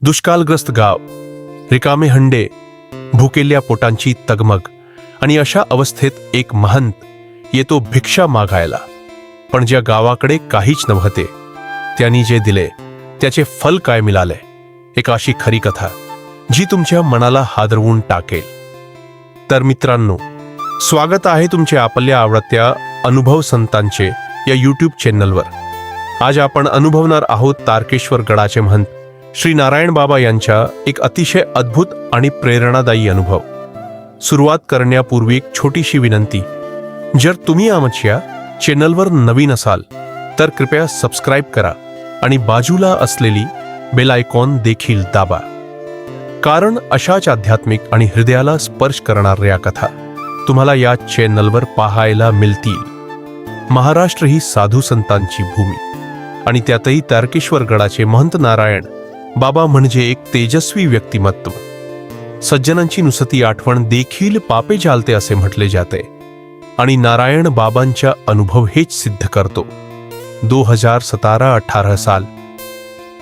दुष्काळग्रस्त गाव, रिकामे हंडे, भुकेल्या पोटांची तगमग आणि अशा अवस्थेत एक महंत येतो भिक्षा मागायला. पण ज्या गावाकडे काहीच नव्हते त्यांनी जे दिले त्याचे फल काय मिळाले, एक अशी खरी कथा जी तुमच्या मनाला हादरवून टाकेल. तर मित्रांनो, स्वागत आहे तुमचे आपल्या आवडत्या अनुभव संतांचे या यूट्यूब चॅनलवर. आज आपण अनुभवणार आहोत तारकेश्वर गडाचे महंत श्री नारायण बाबा यांच्या एक अतिशय अद्भुत आणि प्रेरणादायी अनुभव. सुरुवात करण्यापूर्वी एक छोटीशी विनंती, जर तुम्ही आमच्या चॅनलवर नवीन असाल तर कृपया सबस्क्राईब करा आणि बाजूला असलेली बेल आयकॉन देखील दाबा, कारण अशाच आध्यात्मिक आणि हृदयाला स्पर्श करणाऱ्या कथा तुम्हाला या चॅनलवर पाहायला मिळतील. महाराष्ट्र ही साधू संतांची भूमी आणि त्यातही तारकेश्वर गडाचे महंत नारायण बाबा म्हणजे एक तेजस्वी व्यक्तिमत्व. सज्जनांची नुसती आठवण देखील पापे चालते असे म्हटले जाते आणि नारायण बाबांचा अनुभव हेच सिद्ध करतो. 2017-18 साल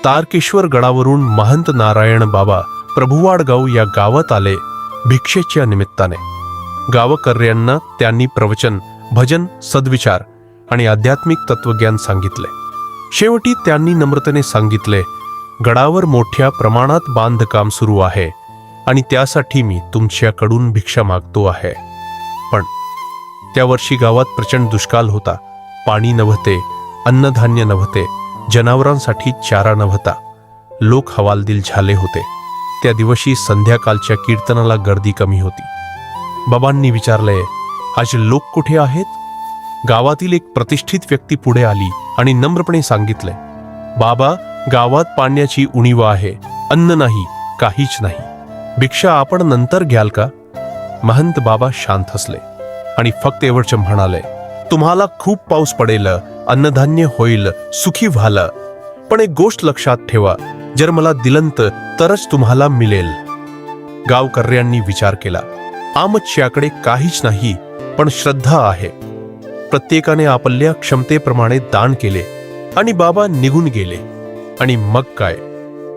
तारकेश्वर गडावरून महंत नारायण बाबा प्रभुवाडगाव या गावात आले भिक्षेच्या निमित्ताने. गावकऱ्यांना त्यांनी प्रवचन, भजन, सद्विचार आणि आध्यात्मिक तत्वज्ञान सांगितले. शेवटी त्यांनी नम्रतेने सांगितले, गडावर मोठ्या प्रमाणात बांधकाम सुरू आहे आणि त्यासाठी मी तुमच्याकडून भिक्षा मागतो आहे. पण त्या वर्षी गावात प्रचंड दुष्काळ होता. पाणी नव्हते, अन्नधान्य नव्हते, जनावरांसाठी चारा नव्हता. लोक हवालदिल झाले होते. त्या दिवशी संध्याकाळच्या कीर्तनाला गर्दी कमी होती. बाबांनी विचारले, आज लोक कुठे आहेत? गावातील एक प्रतिष्ठित व्यक्ती पुढे आली आणि नम्रपणे सांगितले, बाबा, गावात पाण्याची उणीव आहे, अन्न नाही, काहीच नाही. भिक्षा आपण नंतर घ्याल का? महंत बाबा शांत हसले आणि फक्त एवढच म्हणाले, तुम्हाला खूप पाऊस पडेल, अन्नधान्य होईल, सुखी व्हाल, पण एक गोष्ट लक्षात ठेवा, जर मला दिलंत तरच तुम्हाला मिळेल. गावकऱ्यांनी विचार केला, आमच्याकडे काहीच नाही, पण श्रद्धा आहे. प्रत्येकाने आपल्या क्षमतेप्रमाणे दान केले आणि बाबा निघून गेले. आणि मग काय,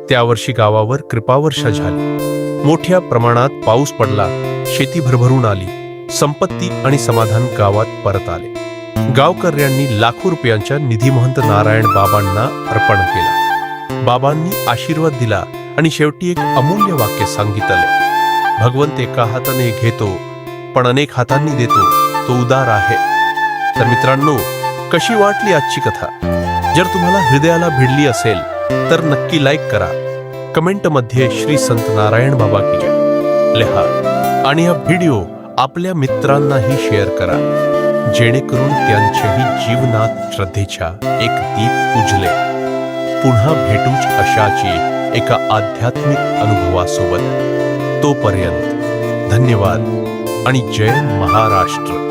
त्या वर्षी गावावर कृपावर्षा झाली. मोठ्या प्रमाणात पाऊस पडला, शेती भरभरून आली, संपत्ती आणि समाधान गावात परत आले. गावकऱ्यांनी लाखो रुपयांचा निधी महंत नारायण बाबांना अर्पण केला. बाबांनी आशीर्वाद दिला आणि शेवटी एक अमूल्य वाक्य सांगितले, भगवंत एका हाताने घेतो पण अनेक हातांनी देतो, तो उदार आहे. तर मित्रांनो, कशी वाटली आजची कथा? जर तुम्हाला हृदयाला भिडली असेल तर नक्की लाईक करा, कमेंटमध्ये श्री संत नारायण बाबा की जय लिहा आणि हा व्हिडिओ आपल्या मित्रांनाही शेअर करा, जेणेकरून त्यांच्याही जीवनात श्रद्धेचा एक दीप उजले. पुन्हा भेटूच अशाची एका आध्यात्मिक अनुभवासोबत. तोपर्यंत धन्यवाद आणि जय महाराष्ट्र.